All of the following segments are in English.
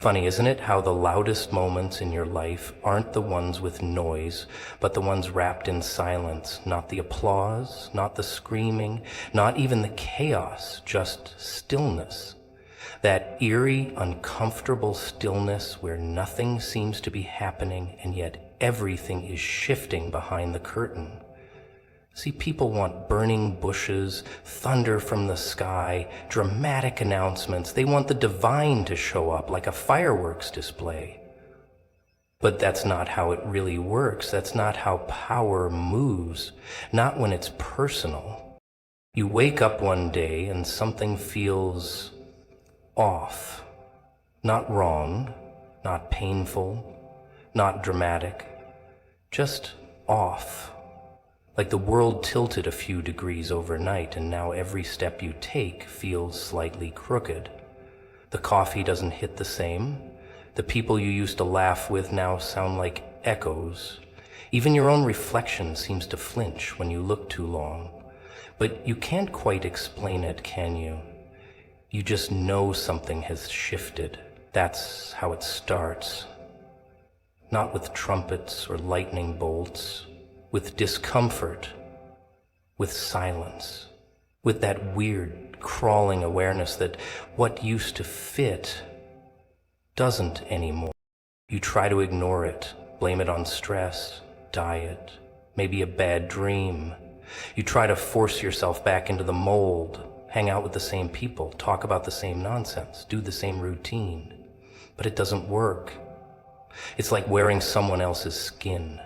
Funny, isn't it, how the loudest moments in your life aren't the ones with noise, but the ones wrapped in silence, not the applause, not the screaming, not even the chaos, just stillness. That eerie, uncomfortable stillness where nothing seems to be happening and yet everything is shifting behind the curtain. See, people want burning bushes, thunder from the sky, dramatic announcements. They want the divine to show up like a fireworks display. But that's not how it really works. That's not how power moves, not when it's personal. You wake up one day and something feels off. Not wrong, not painful, not dramatic, just off. Like the world tilted a few degrees overnight and now every step you take feels slightly crooked. The coffee doesn't hit the same. The people you used to laugh with now sound like echoes. Even your own reflection seems to flinch when you look too long. But you can't quite explain it, can you? You just know something has shifted. That's how it starts. Not with trumpets or lightning bolts, with discomfort, with silence, with that weird, crawling awareness that what used to fit doesn't anymore. You try to ignore it, blame it on stress, diet, maybe a bad dream. You try to force yourself back into the mold, hang out with the same people, talk about the same nonsense, do the same routine. But it doesn't work. It's like wearing someone else's skin.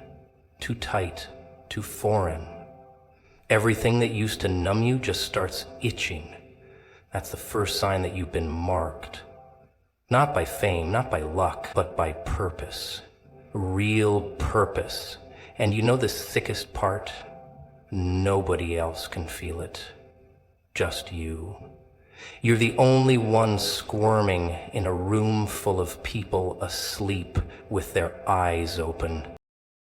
Too tight, too foreign. Everything that used to numb you just starts itching. That's the first sign that you've been marked. Not by fame, not by luck, but by purpose. Real purpose. And you know the sickest part? Nobody else can feel it. Just you. You're the only one squirming in a room full of people asleep with their eyes open.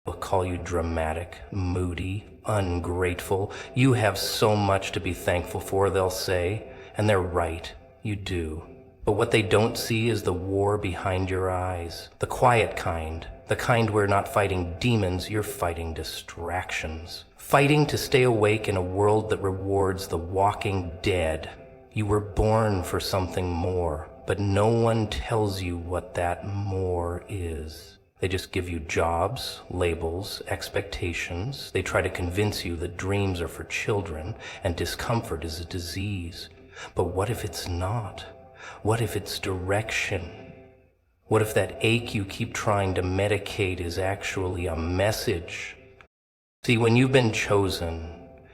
They'll call you dramatic, moody, ungrateful. You have so much to be thankful for, they'll say. And they're right, you do. But what they don't see is the war behind your eyes. The quiet kind. The kind where not fighting demons, you're fighting distractions. Fighting to stay awake in a world that rewards the walking dead. You were born for something more, but no one tells you what that more is. They just give you jobs, labels, expectations. They try to convince you that dreams are for children and discomfort is a disease. But what if it's not? What if it's direction? What if that ache you keep trying to medicate is actually a message? See, when you've been chosen,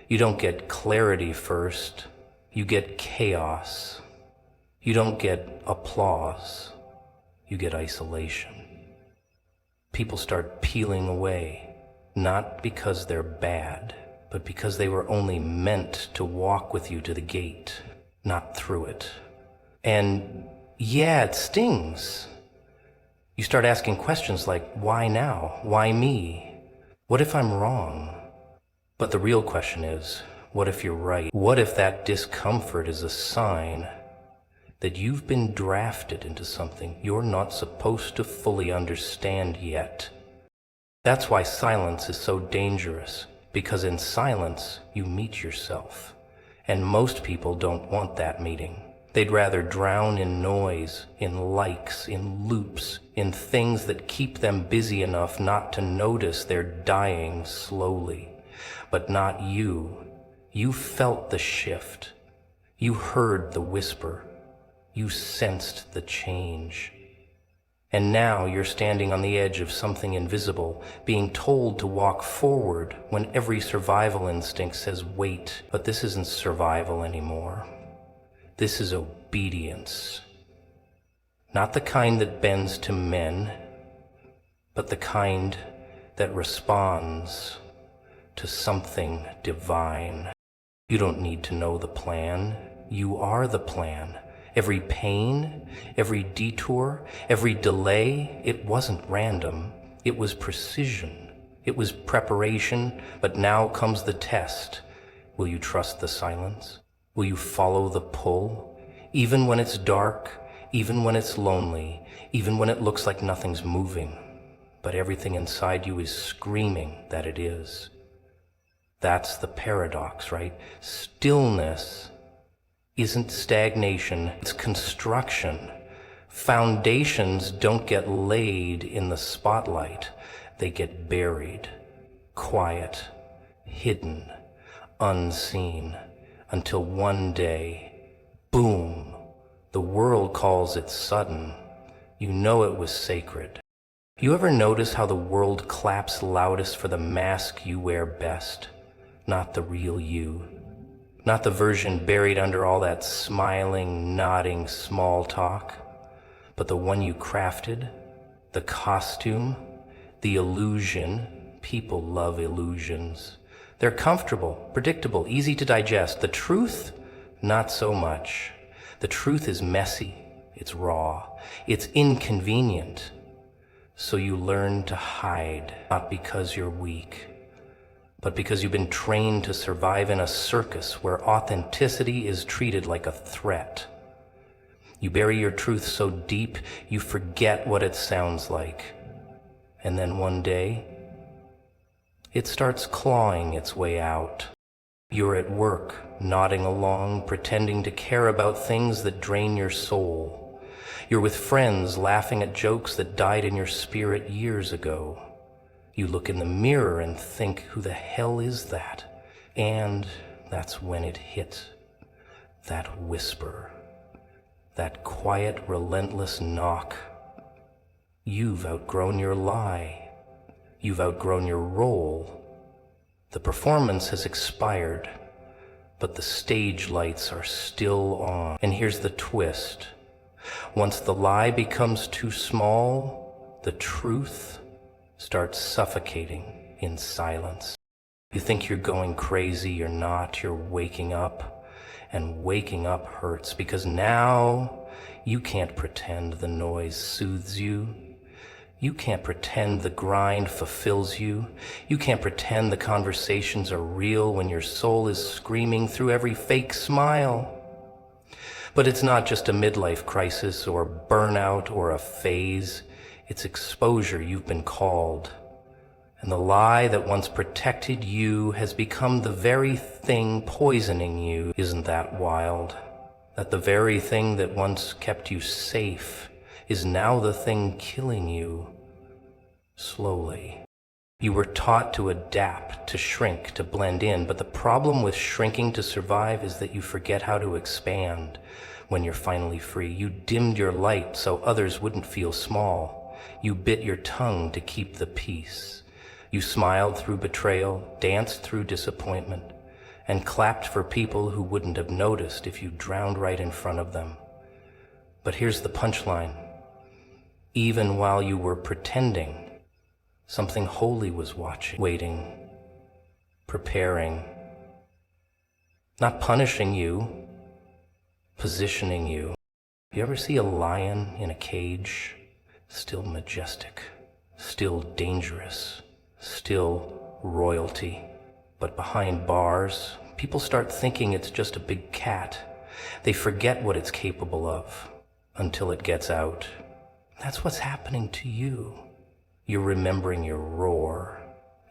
you don't get clarity first. You get chaos. You don't get applause. You get isolation. People start peeling away, not because they're bad, but because they were only meant to walk with you to the gate, not through it. And yeah, it stings. You start asking questions like, why now? Why me? What if I'm wrong? But the real question is, what if you're right? What if that discomfort is a sign that you've been drafted into something you're not supposed to fully understand yet? That's why silence is so dangerous, because in silence you meet yourself. And most people don't want that meeting. They'd rather drown in noise, in likes, in loops, in things that keep them busy enough not to notice they're dying slowly. But not you. You felt the shift. You heard the whisper. You sensed the change. And now you're standing on the edge of something invisible, being told to walk forward when every survival instinct says wait. But this isn't survival anymore. This is obedience. Not the kind that bends to men, but the kind that responds to something divine. You don't need to know the plan. You are the plan. Every pain, every detour, every delay, it wasn't random. It was precision. It was preparation, but now comes the test. Will you trust the silence? Will you follow the pull? Even when it's dark, even when it's lonely, even when it looks like nothing's moving, but everything inside you is screaming that it is. That's the paradox, right? Stillness isn't stagnation, it's construction. Foundations don't get laid in the spotlight, they get buried, quiet, hidden, unseen, until one day, boom, the world calls it sudden. You know it was sacred. You ever notice how the world claps loudest for the mask you wear best? Not the real you. Not the version buried under all that smiling, nodding small talk, but the one you crafted, the costume, the illusion. People love illusions. They're comfortable, predictable, easy to digest. The truth, not so much. The truth is messy, it's raw, it's inconvenient. So you learn to hide, not because you're weak, but because you've been trained to survive in a circus where authenticity is treated like a threat. You bury your truth so deep, you forget what it sounds like. And then one day, it starts clawing its way out. You're at work, nodding along, pretending to care about things that drain your soul. You're with friends, laughing at jokes that died in your spirit years ago. You look in the mirror and think, who the hell is that? And that's when it hit. That whisper. That quiet, relentless knock. You've outgrown your lie. You've outgrown your role. The performance has expired, but the stage lights are still on. And here's the twist. Once the lie becomes too small, the truth starts suffocating in silence. You think you're going crazy, you're not, you're waking up. And waking up hurts because now you can't pretend the noise soothes you. You can't pretend the grind fulfills you. You can't pretend the conversations are real when your soul is screaming through every fake smile. But it's not just a midlife crisis or burnout or a phase. It's exposure you've been called. And the lie that once protected you has become the very thing poisoning you. Isn't that wild? That the very thing that once kept you safe is now the thing killing you slowly. You were taught to adapt, to shrink, to blend in, but the problem with shrinking to survive is that you forget how to expand when you're finally free. You dimmed your light so others wouldn't feel small. You bit your tongue to keep the peace. You smiled through betrayal, danced through disappointment, and clapped for people who wouldn't have noticed if you drowned right in front of them. But here's the punchline. Even while you were pretending, something holy was watching, waiting, preparing, not punishing you, positioning you. You ever see a lion in a cage? Still majestic, still dangerous, still royalty. But behind bars, people start thinking it's just a big cat. They forget what it's capable of until it gets out. That's what's happening to you. You're remembering your roar,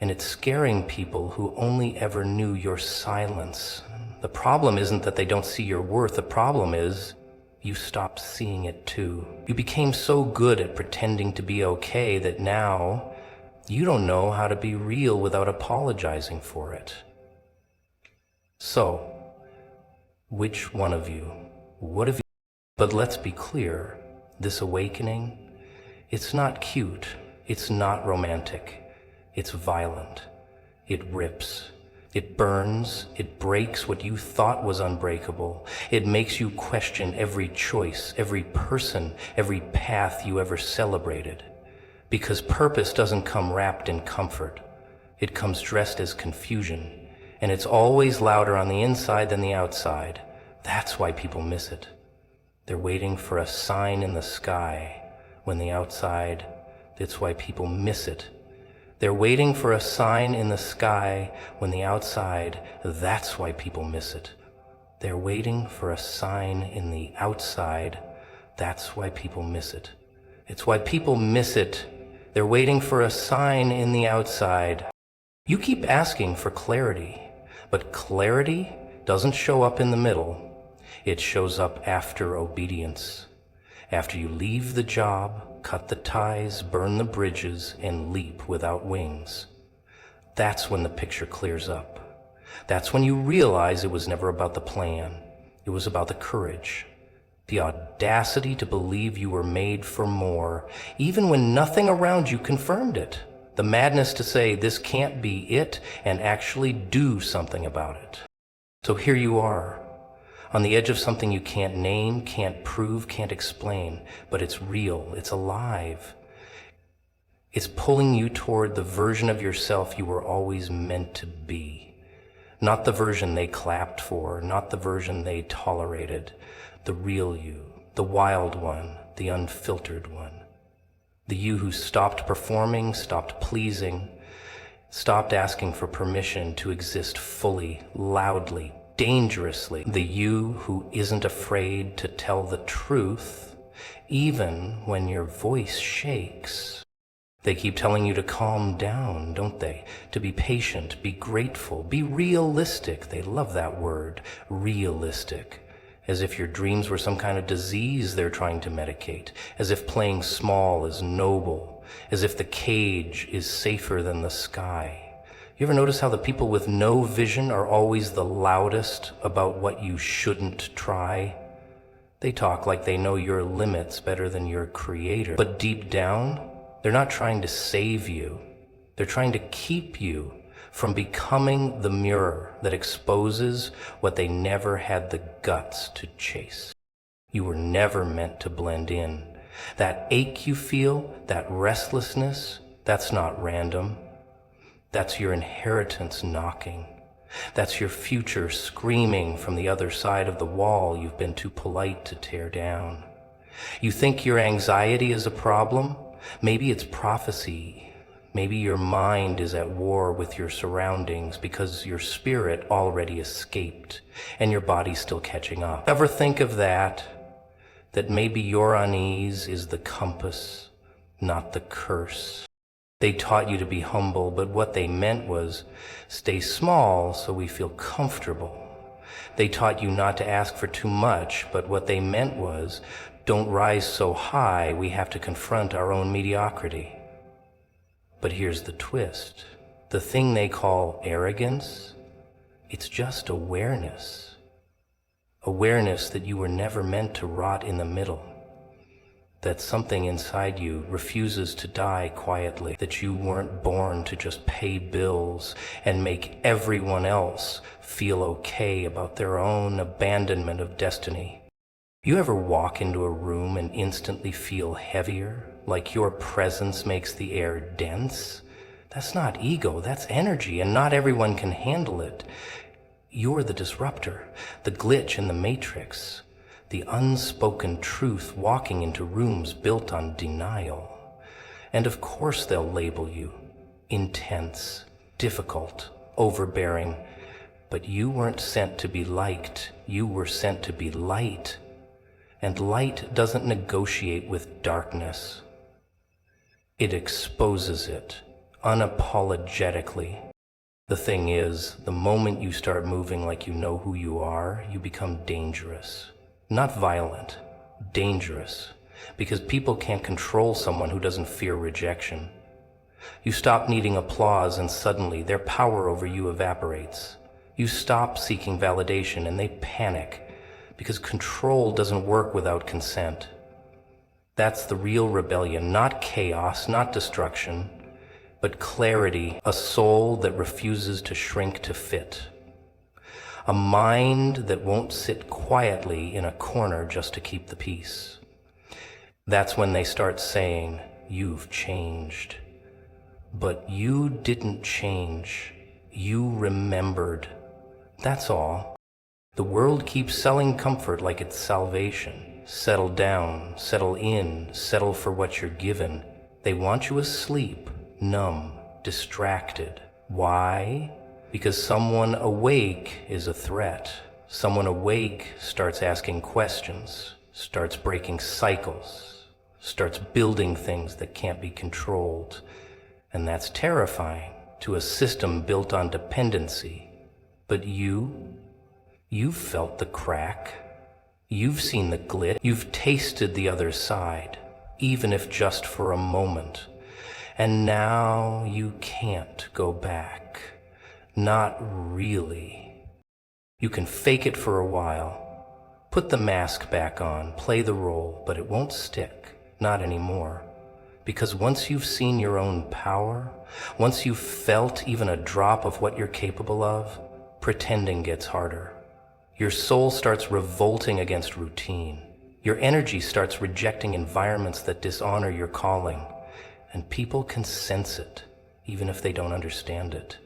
and it's scaring people who only ever knew your silence. The problem isn't that they don't see your worth. The problem is you stopped seeing it too. You became so good at pretending to be okay that now you don't know how to be real without apologizing for it. So, which one of you? What have you? But let's be clear, this awakening, it's not cute, it's not romantic, it's violent. It rips, it burns, it breaks what you thought was unbreakable. It makes you question every choice, every person, every path you ever celebrated. Because purpose doesn't come wrapped in comfort. It comes dressed as confusion. And it's always louder on the inside than the outside. That's why people miss it. They're waiting for a sign in the sky when the outside, that's why people miss it. They're waiting for a sign in the sky when the outside, that's why people miss it. They're waiting for a sign in the outside That's why people miss it. It's why people miss it. They're waiting for a sign in the outside. You keep asking for clarity, but clarity doesn't show up in the middle. It shows up after obedience. After you leave the job, cut the ties, burn the bridges, and leap without wings. That's when the picture clears up. That's when you realize it was never about the plan. It was about the courage, the audacity to believe you were made for more, even when nothing around you confirmed it. The madness to say this can't be it and actually do something about it. So here you are, on the edge of something you can't name, can't prove, can't explain, but it's real, it's alive. It's pulling you toward the version of yourself you were always meant to be. Not the version they clapped for, not the version they tolerated. The real you, the wild one, the unfiltered one. The you who stopped performing, stopped pleasing, stopped asking for permission to exist fully, loudly, dangerously. The you who isn't afraid to tell the truth, even when your voice shakes. They keep telling you to calm down, don't they? To be patient, be grateful, be realistic. They love that word, realistic. As if your dreams were some kind of disease they're trying to medicate, as if playing small is noble, as if the cage is safer than the sky. You ever notice how the people with no vision are always the loudest about what you shouldn't try? They talk like they know your limits better than your creator. But deep down, they're not trying to save you. They're trying to keep you from becoming the mirror that exposes what they never had the guts to chase. You were never meant to blend in. That ache you feel, that restlessness, that's not random. That's your inheritance knocking. That's your future screaming from the other side of the wall you've been too polite to tear down. You think your anxiety is a problem? Maybe it's prophecy. Maybe your mind is at war with your surroundings because your spirit already escaped and your body's still catching up. Ever think of that? That maybe your unease is the compass, not the curse. They taught you to be humble, but what they meant was stay small so we feel comfortable. They taught you not to ask for too much, but what they meant was don't rise so high we have to confront our own mediocrity. But here's the twist. The thing they call arrogance, it's just awareness. Awareness that you were never meant to rot in the middle. That something inside you refuses to die quietly. That you weren't born to just pay bills and make everyone else feel okay about their own abandonment of destiny. You ever walk into a room and instantly feel heavier? Like your presence makes the air dense? That's not ego, that's energy, and not everyone can handle it. You're the disruptor, the glitch in the matrix, the unspoken truth walking into rooms built on denial. And of course they'll label you intense, difficult, overbearing, but you weren't sent to be liked, you were sent to be light. And light doesn't negotiate with darkness. It exposes it, unapologetically. The thing is, the moment you start moving like you know who you are, you become dangerous. Not violent, dangerous. Because people can't control someone who doesn't fear rejection. You stop needing applause and suddenly their power over you evaporates. You stop seeking validation and they panic. Because control doesn't work without consent. That's the real rebellion, not chaos, not destruction, but clarity, a soul that refuses to shrink to fit. A mind that won't sit quietly in a corner just to keep the peace. That's when they start saying, you've changed. But you didn't change. You remembered. That's all. The world keeps selling comfort like it's salvation. Settle down, settle in, settle for what you're given. They want you asleep, numb, distracted. Why? Because someone awake is a threat. Someone awake starts asking questions. starts breaking cycles, starts building things that can't be controlled. And that's terrifying to a system built on dependency. But you've felt the crack. You've seen the glitch. You've tasted the other side, even if just for a moment. And now you can't go back. Not really. You can fake it for a while. Put the mask back on, play the role, but it won't stick. Not anymore. Because once you've seen your own power, once you've felt even a drop of what you're capable of, pretending gets harder. Your soul starts revolting against routine. Your energy starts rejecting environments that dishonor your calling. And people can sense it, even if they don't understand it.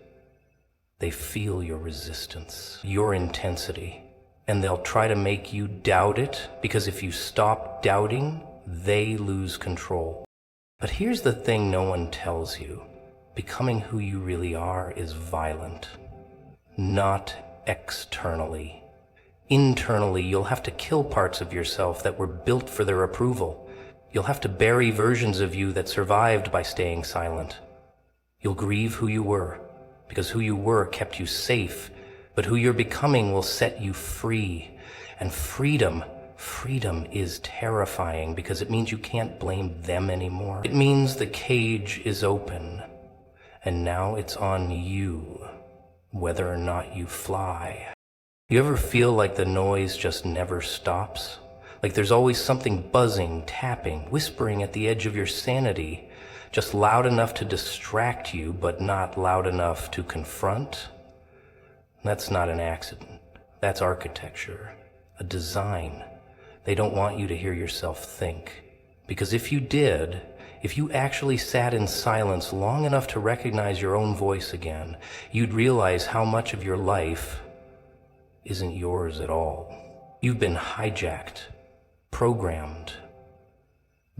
They feel your resistance, your intensity, and they'll try to make you doubt it, because if you stop doubting, they lose control. But here's the thing no one tells you. Becoming who you really are is violent. Not externally. Internally, you'll have to kill parts of yourself that were built for their approval. You'll have to bury versions of you that survived by staying silent. You'll grieve who you were, because who you were kept you safe, but who you're becoming will set you free. And freedom is terrifying because it means you can't blame them anymore. It means the cage is open, and now it's on you, whether or not you fly. You ever feel like the noise just never stops? Like there's always something buzzing, tapping, whispering at the edge of your sanity, just loud enough to distract you, but not loud enough to confront? That's not an accident. That's architecture, a design. They don't want you to hear yourself think. Because if you did, if you actually sat in silence long enough to recognize your own voice again, you'd realize how much of your life isn't yours at all. You've been hijacked, programmed,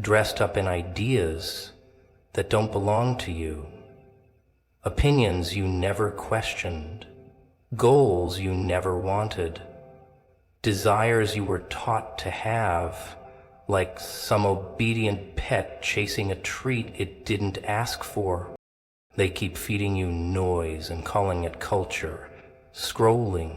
dressed up in ideas that don't belong to you, opinions you never questioned, goals you never wanted, desires you were taught to have, like some obedient pet chasing a treat it didn't ask for. They keep feeding you noise and calling it culture, scrolling,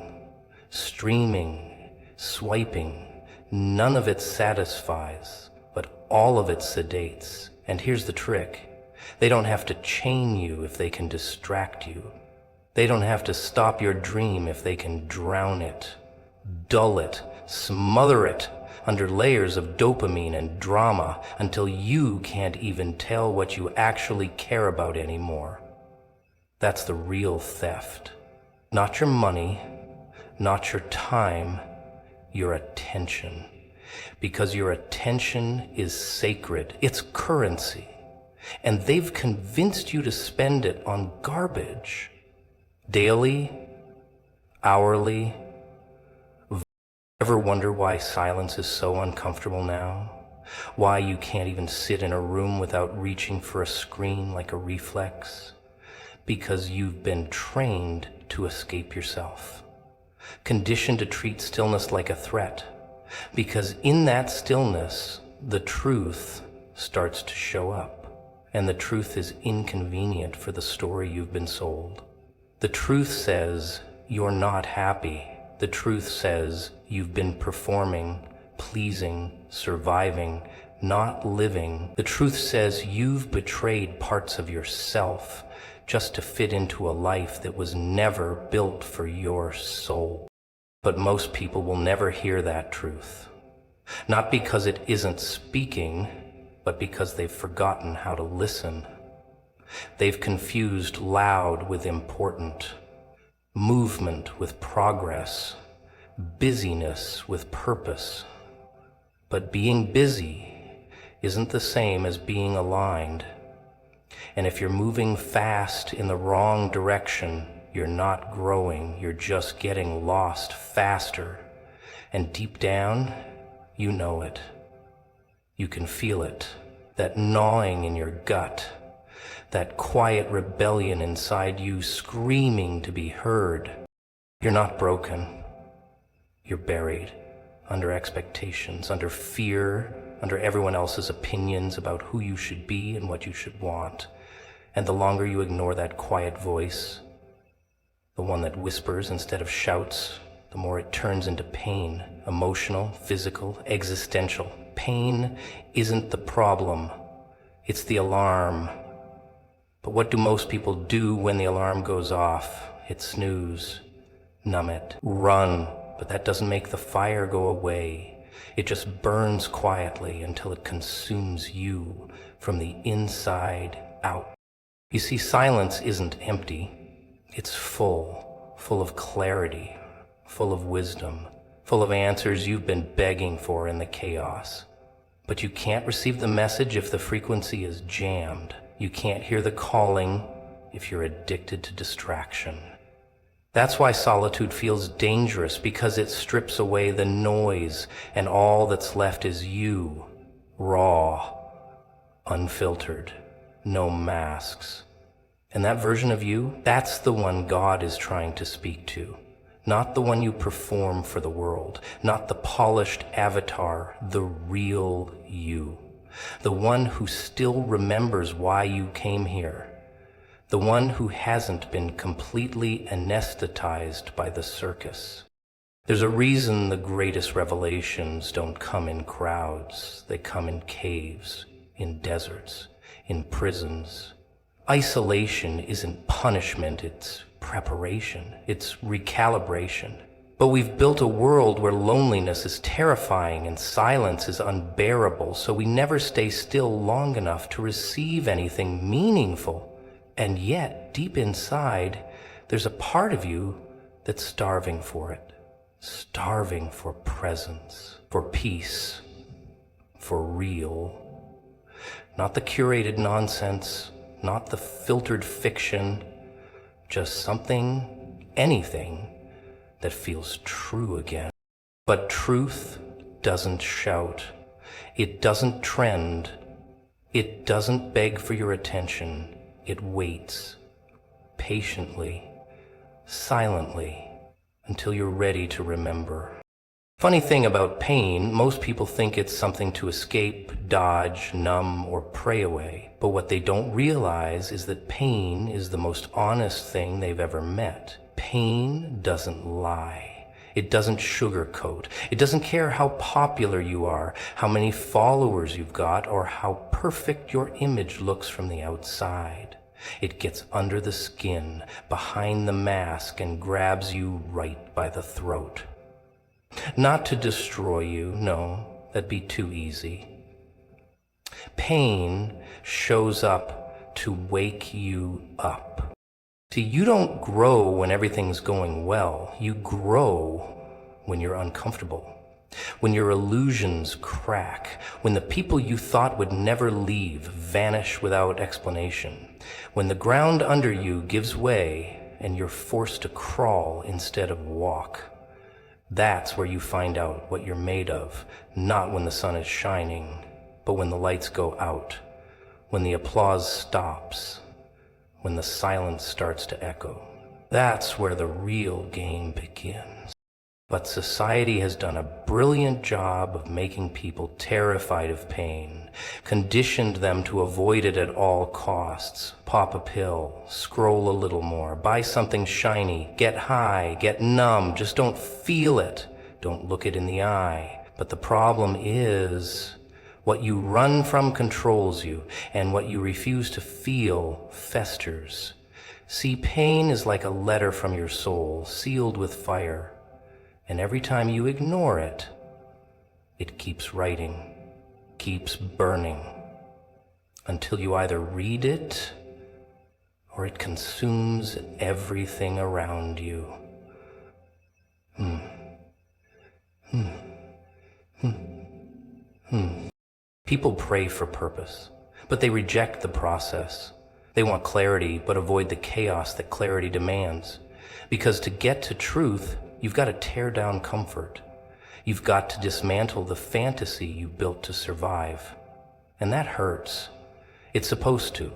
streaming, swiping. None of it satisfies, but all of it sedates. And here's the trick. They don't have to chain you if they can distract you. They don't have to stop your dream if they can drown it, dull it, smother it under layers of dopamine and drama until you can't even tell what you actually care about anymore. That's the real theft. Not your money, not your time, your attention. Because your attention is sacred. It's currency. And they've convinced you to spend it on garbage. Daily, hourly. Ever wonder why silence is so uncomfortable now? Why you can't even sit in a room without reaching for a screen like a reflex? Because you've been trained to escape yourself. Conditioned to treat stillness like a threat. Because in that stillness, the truth starts to show up. And the truth is inconvenient for the story you've been sold. The truth says you're not happy. The truth says you've been performing, pleasing, surviving, not living. The truth says you've betrayed parts of yourself just to fit into a life that was never built for your soul. But most people will never hear that truth. Not because it isn't speaking, but because they've forgotten how to listen. They've confused loud with important, movement with progress, busyness with purpose. But being busy isn't the same as being aligned. And if you're moving fast in the wrong direction, you're not growing, you're just getting lost faster. And deep down, you know it. You can feel it, that gnawing in your gut, that quiet rebellion inside you screaming to be heard. You're not broken. You're buried under expectations, under fear, under everyone else's opinions about who you should be and what you should want. And the longer you ignore that quiet voice, the one that whispers instead of shouts, the more it turns into pain, emotional, physical, existential. Pain isn't the problem, it's the alarm. But what do most people do when the alarm goes off? Hit snooze, numb it, run. But that doesn't make the fire go away. It just burns quietly until it consumes you from the inside out. You see, silence isn't empty. It's full of clarity, full of wisdom, full of answers you've been begging for in the chaos. But you can't receive the message if the frequency is jammed. You can't hear the calling if you're addicted to distraction. That's why solitude feels dangerous, because it strips away the noise and all that's left is you, raw, unfiltered, no masks. And that version of you, that's the one God is trying to speak to. Not the one you perform for the world, not the polished avatar, the real you. The one who still remembers why you came here. The one who hasn't been completely anesthetized by the circus. There's a reason the greatest revelations don't come in crowds. They come in caves, in deserts, in prisons. Isolation isn't punishment, it's preparation, it's recalibration. But we've built a world where loneliness is terrifying and silence is unbearable, so we never stay still long enough to receive anything meaningful. And yet, deep inside, there's a part of you that's starving for it. Starving for presence, for peace, for real. Not the curated nonsense, not the filtered fiction, just something, anything, that feels true again. But truth doesn't shout. It doesn't trend. It doesn't beg for your attention. It waits, patiently, silently, until you're ready to remember. Funny thing about pain, most people think it's something to escape, dodge, numb, or pray away. But what they don't realize is that pain is the most honest thing they've ever met. Pain doesn't lie. It doesn't sugarcoat. It doesn't care how popular you are, how many followers you've got, or how perfect your image looks from the outside. It gets under the skin, behind the mask, and grabs you right by the throat. Not to destroy you, no, that'd be too easy. Pain shows up to wake you up. See, you don't grow when everything's going well. You grow when you're uncomfortable. When your illusions crack. When the people you thought would never leave vanish without explanation. When the ground under you gives way and you're forced to crawl instead of walk. That's where you find out what you're made of, not when the sun is shining, but when the lights go out, when the applause stops, when the silence starts to echo. That's where the real game begins. But society has done a brilliant job of making people terrified of pain, conditioned them to avoid it at all costs. Pop a pill, scroll a little more, buy something shiny, get high, get numb, just don't feel it. Don't look it in the eye. But the problem is, what you run from controls you, and what you refuse to feel festers. See, pain is like a letter from your soul, sealed with fire. And every time you ignore it, it keeps writing, keeps burning, until you either read it or it consumes everything around you. People pray for purpose, but they reject the process. They want clarity, but avoid the chaos that clarity demands. Because to get to truth, you've got to tear down comfort. You've got to dismantle the fantasy you built to survive. And that hurts. It's supposed to.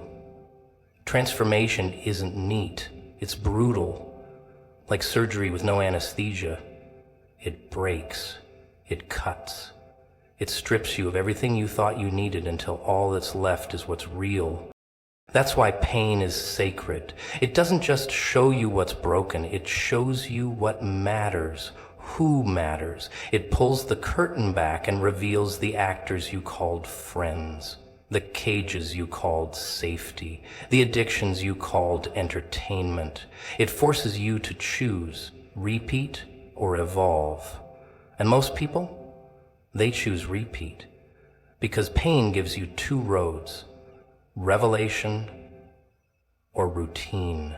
Transformation isn't neat. It's brutal. Like surgery with no anesthesia. It breaks. It cuts. It strips you of everything you thought you needed until all that's left is what's real. That's why pain is sacred. It doesn't just show you what's broken, it shows you what matters, who matters. It pulls the curtain back and reveals the actors you called friends, the cages you called safety, the addictions you called entertainment. It forces you to choose, repeat or evolve. And most people, they choose repeat, because pain gives you two roads: revelation or routine.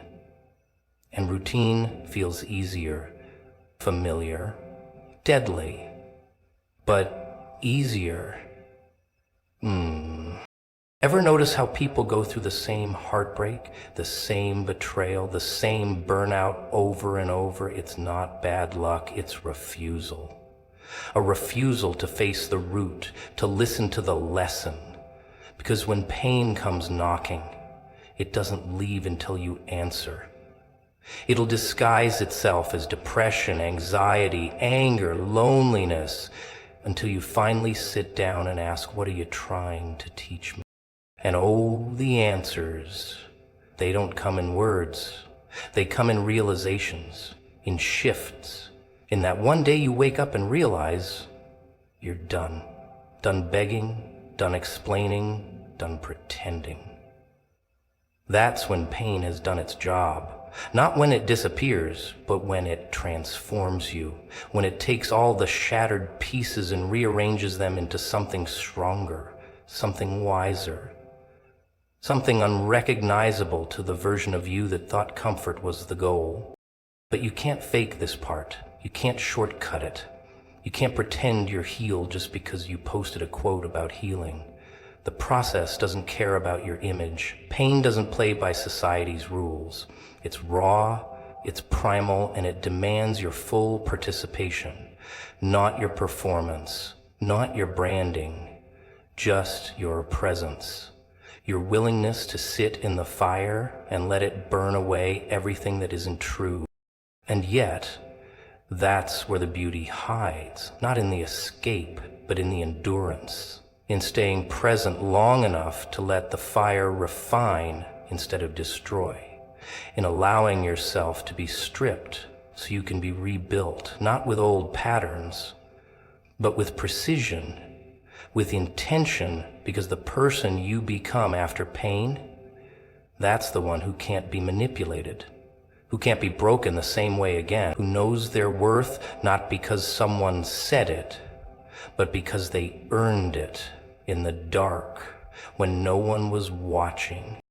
And routine feels easier, familiar, deadly, but easier. Ever notice how people go through the same heartbreak, the same betrayal, the same burnout over and over? It's not bad luck, it's refusal. A refusal to face the root, to listen to the lesson. Because when pain comes knocking, it doesn't leave until you answer. It'll disguise itself as depression, anxiety, anger, loneliness, until you finally sit down and ask, what are you trying to teach me? And oh, the answers, they don't come in words. They come in realizations, in shifts, in that one day you wake up and realize you're done. Done begging, done explaining, done pretending. That's when pain has done its job. Not when it disappears, but when it transforms you, when it takes all the shattered pieces and rearranges them into something stronger, something wiser, something unrecognizable to the version of you that thought comfort was the goal. But you can't fake this part. You can't shortcut it. You can't pretend you're healed just because you posted a quote about healing. The process doesn't care about your image. Pain doesn't play by society's rules. It's raw, it's primal, and it demands your full participation, not your performance, not your branding, just your presence, your willingness to sit in the fire and let it burn away everything that isn't true. And yet, that's where the beauty hides, not in the escape, but in the endurance, in staying present long enough to let the fire refine instead of destroy, in allowing yourself to be stripped so you can be rebuilt, not with old patterns, but with precision, with intention, because the person you become after pain, that's the one who can't be manipulated, who can't be broken the same way again, who knows their worth not because someone said it, but because they earned it in the dark when no one was watching.